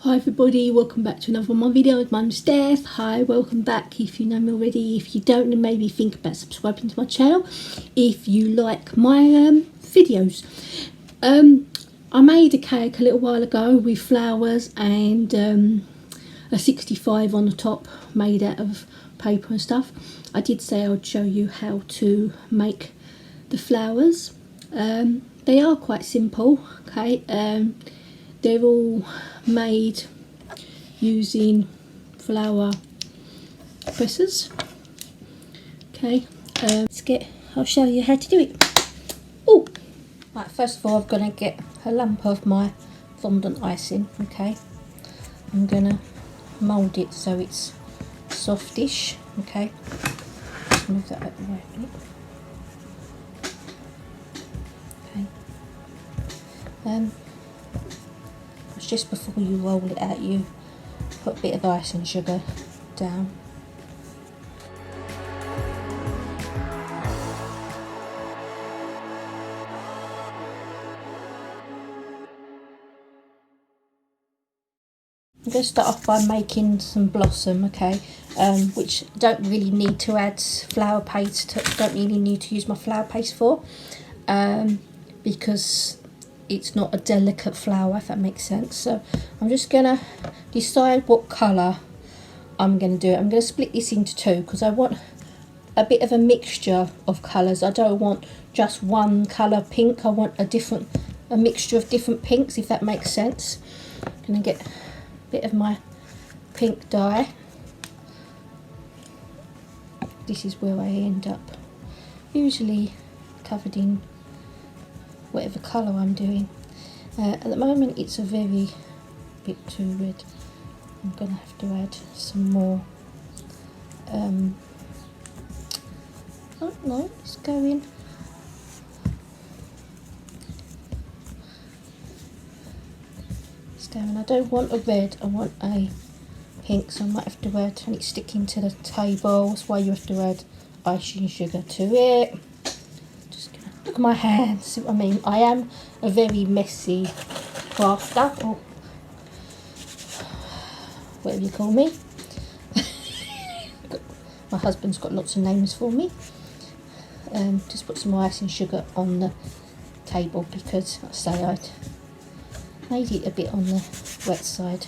Hi everybody, welcome back to another one of my videos. My name's Steph. Hi, welcome back. If you know me already, if you don't, then maybe think about subscribing to my channel if you like my videos. I made a cake a little while ago with flowers and a 65 on the top made out of paper and stuff. I did say I would show you how to make the flowers. They are quite simple, okay. They're all made using flower presses. Okay, I'll show you how to do it. Oh, right, first of all I'm going to get a lump of my fondant icing. Okay, I'm going to mould it so it's softish. Okay, just move that out of the way a minute. Okay, just before you roll it out, you put a bit of icing sugar down. I'm going to start off by making some blossom, okay, which I don't really need to add flour paste, don't really need to use my flour paste for, because it's not a delicate flower, if that makes sense. So I'm just going to decide what colour I'm going to do. I'm going to split this into two because I want a bit of a mixture of colours. I don't want just one colour pink. I want a mixture of different pinks, if that makes sense. I'm going to get a bit of my pink dye. This is where I end up, usually covered in whatever colour I'm doing. At the moment it's a very bit too red. I'm going to have to add some more. Oh no, it's going. It's going. I don't want a red, I want a pink, so I might have to add, and it's sticking to the table, that's why you have to add icing sugar to it. Look at my hands, see what I mean? I am a very messy crafter, or whatever you call me. My husband's got lots of names for me. Just put some icing sugar on the table because I say I'd made it a bit on the wet side.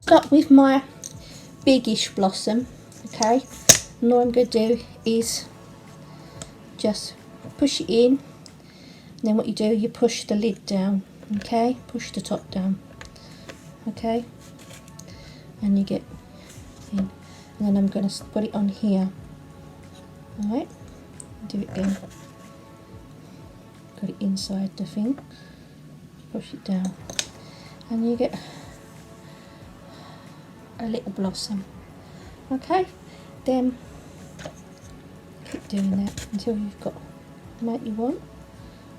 Start with my biggish blossom, okay, and all I'm going to do is just push it in, and then what you do, you push the lid down, okay, push the top down, okay, and you get in, and then I'm going to put it on here, alright, do it again, got it inside the thing, push it down, and you get a little blossom. Okay, then keep doing that until you've got the amount you want.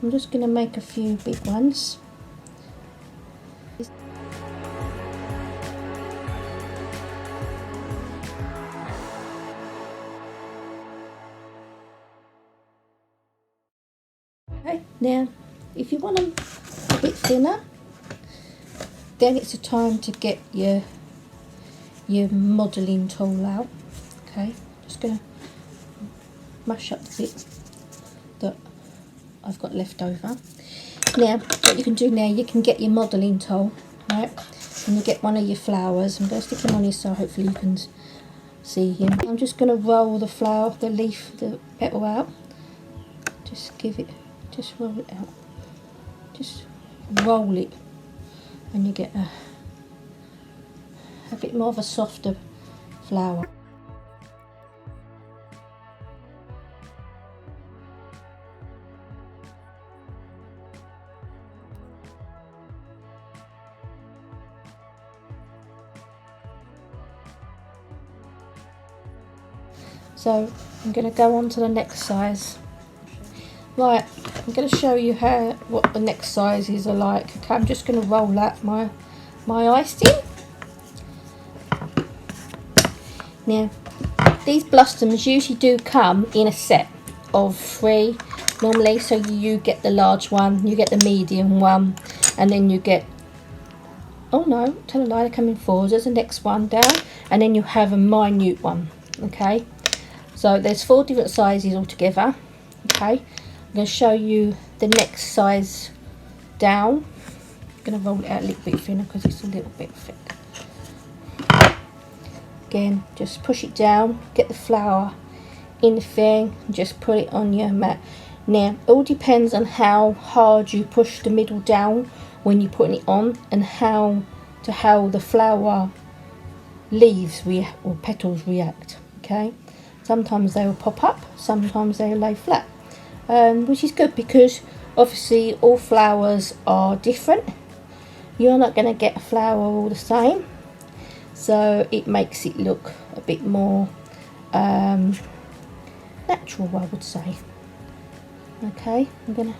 I'm just going to make a few big ones. Okay, now if you want them a bit thinner, then it's a time to get your modelling tool out. Okay, just going to mash up the bit that I've got left over. Now what you can do now, you can get your modelling tool, right, and you get one of your flowers. I'm going to stick him on here so hopefully you can see him. I'm just going to roll the flower, the leaf, the petal out. Just roll it out, just roll it, and you get a bit more of a softer flower. So I'm going to go on to the next size. Right, I'm going to show you what the next sizes are like. Okay, I'm just going to roll out my icing. Now, these blossoms usually do come in a set of 3 normally. So you get the large one, you get the medium one, and then you get, oh no, tell a lie, they come in 4s. There's the next one down, and then you have a minute one. Okay, so there's 4 different sizes altogether. Okay, I'm going to show you the next size down. I'm going to roll it out a little bit thinner because it's a little bit thick. Again, just push it down, get the flower in the thing, and just put it on your mat. Now, it all depends on how hard you push the middle down when you're putting it on, and how the flower leaves or petals react. Okay, sometimes they will pop up, sometimes they will lay flat, which is good because obviously all flowers are different. You're not going to get a flower all the same, so it makes it look a bit more natural, I would say. Okay, I'm going to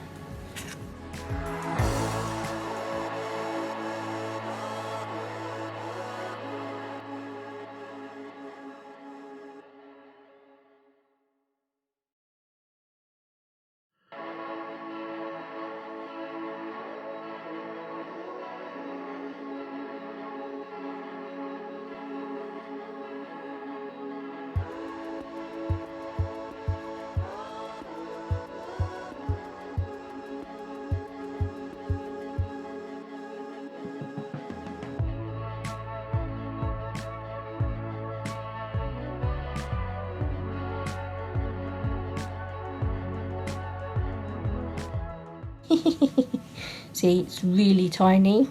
see, it's really tiny.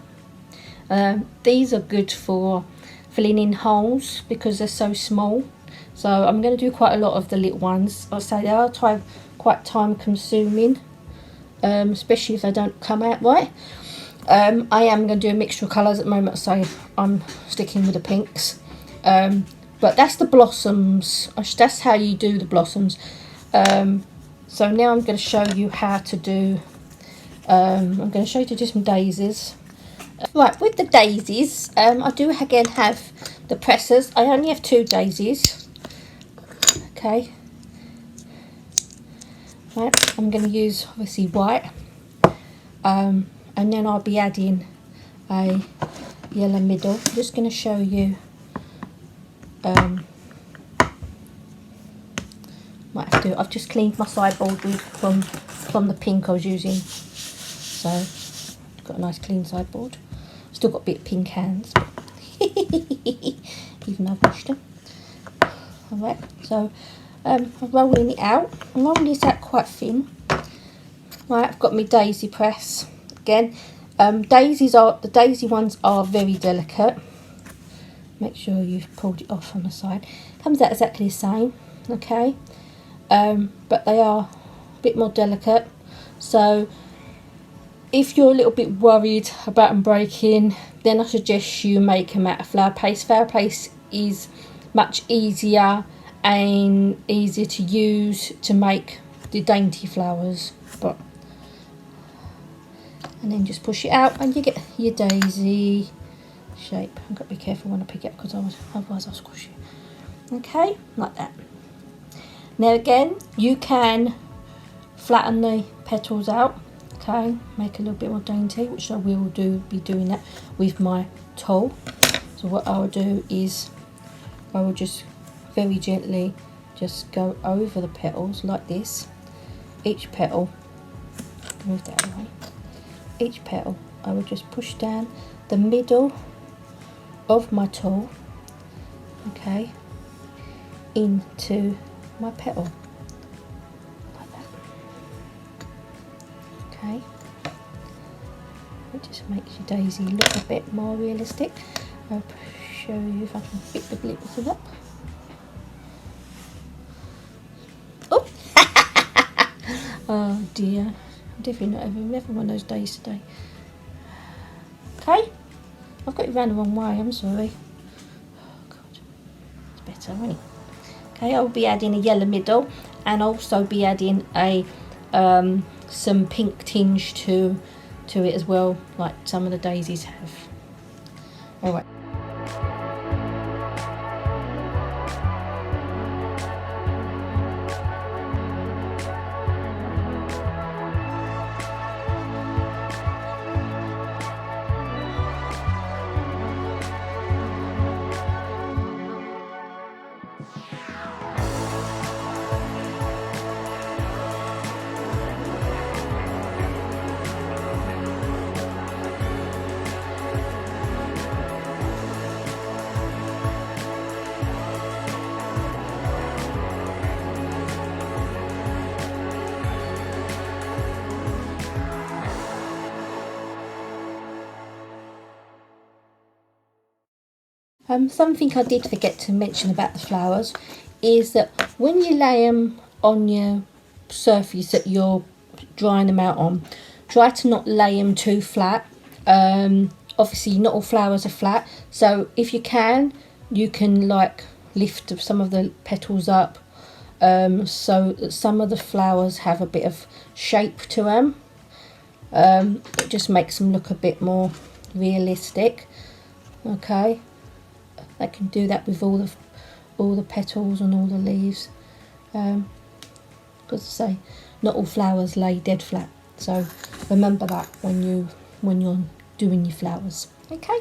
These are good for filling in holes because they're so small. So I'm going to do quite a lot of the little ones. I'll say they are quite time consuming, especially if they don't come out right. I am going to do a mixture of colours at the moment, so I'm sticking with the pinks. But that's the blossoms. That's how you do the blossoms. So now I'm going to show you how to do. I'm going to show you to do some daisies. Right, with the daisies, I do again have the pressers. I only have 2 daisies. Okay. Right, I'm going to use obviously white. And then I'll be adding a yellow middle. I'm just going to show you. Might have to. I've just cleaned my sideboard from the pink I was using. So got a nice clean sideboard. Still got a bit of pink hands, even though I've washed them. Alright, so I'm rolling it out. I'm rolling this out quite thin. Right, I've got my daisy press. Again, the daisy ones are very delicate. Make sure you've pulled it off on the side. Comes out exactly the same, okay? But they are a bit more delicate. So if you're a little bit worried about them breaking, then I suggest you make them out of flower paste. Flower paste is much easier and easier to use to make the dainty flowers. And then just push it out and you get your daisy shape. I've got to be careful when I pick it up because otherwise I'll squash it. Okay, like that. Now again, you can flatten the petals out. Okay, make a little bit more dainty, which I will be doing that with my tool. So what I will do is I will just very gently just go over the petals like this. Each petal, move that away. Each petal I will just push down the middle of my tool, okay, into my petal. Okay, it just makes your daisy look a bit more realistic. I'll push show you if I can pick the glitters up. Oh! Oh dear. I'm definitely not having one of those days today. Okay. I've got it round the wrong way, I'm sorry. Oh god. It's better, isn't it? Okay, I'll be adding a yellow middle and also be adding a some pink tinge to it as well, like some of the daisies have. Alright. Something I did forget to mention about the flowers is that when you lay them on your surface that you're drying them out on, try to not lay them too flat. Obviously not all flowers are flat, so if you can like lift some of the petals up so that some of the flowers have a bit of shape to them. It just makes them look a bit more realistic. Okay, I can do that with all the petals and all the leaves. Because I say, not all flowers lay dead flat. So remember that when you're doing your flowers. Okay.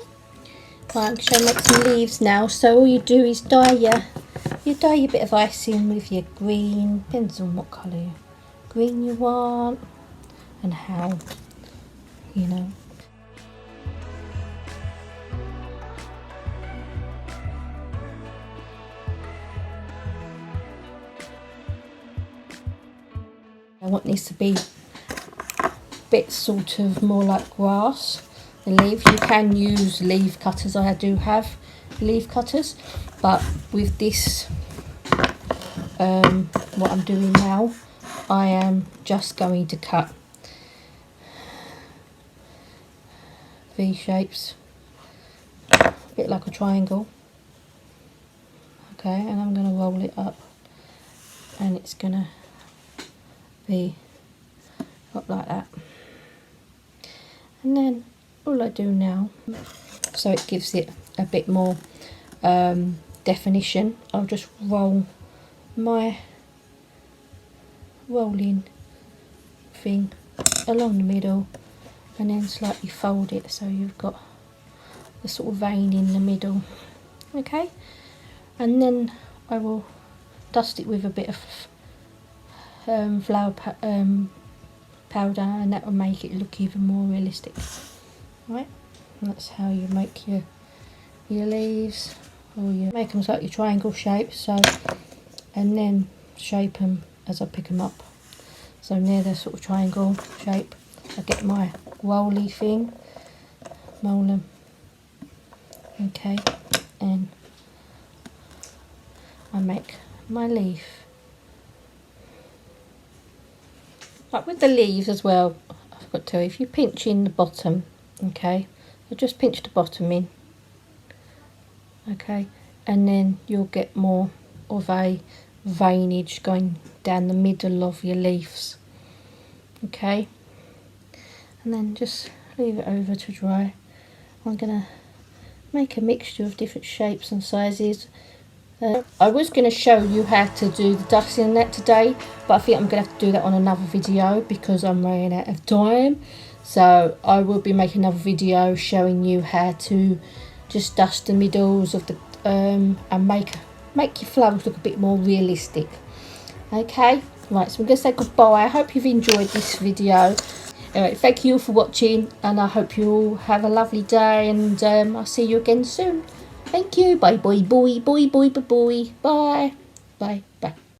Right, I'm going to make some leaves now. So all you do is dye your bit of icing with your green. Depends on what colour green you want and how, you know. I want this to be a bit sort of more like grass, the leaves. You can use leaf cutters, I do have leaf cutters, but with this, what I'm doing now, I am just going to cut V shapes, a bit like a triangle. Okay, and I'm going to roll it up, and it's going to be up like that. And then all I do now, so it gives it a bit more definition, I'll just roll my rolling thing along the middle and then slightly fold it so you've got the sort of vein in the middle. Okay, and then I will dust it with a bit of flower powder, and that will make it look even more realistic. Right, and that's how you make your leaves, or you make them like your triangle shape. So, and then shape them as I pick them up. So near the sort of triangle shape, I get my rolly thing, roll them. Okay, and I make my leaf. But with the leaves as well, I've got to, if you pinch in the bottom, okay, so just pinch the bottom in, okay, and then you'll get more of a veinage going down the middle of your leaves. Okay, and then just leave it over to dry. I'm gonna make a mixture of different shapes and sizes. I was going to show you how to do the dusting and that today, but I think I'm going to have to do that on another video because I'm running out of time. So I will be making another video showing you how to just dust the middles of the and make your flowers look a bit more realistic. Okay, right, so I'm going to say goodbye. I hope you've enjoyed this video. Anyway, thank you all for watching, and I hope you all have a lovely day, and I'll see you again soon. Thank you. Bye, bye, bye, bye, bye, bye, bye, bye, bye, bye.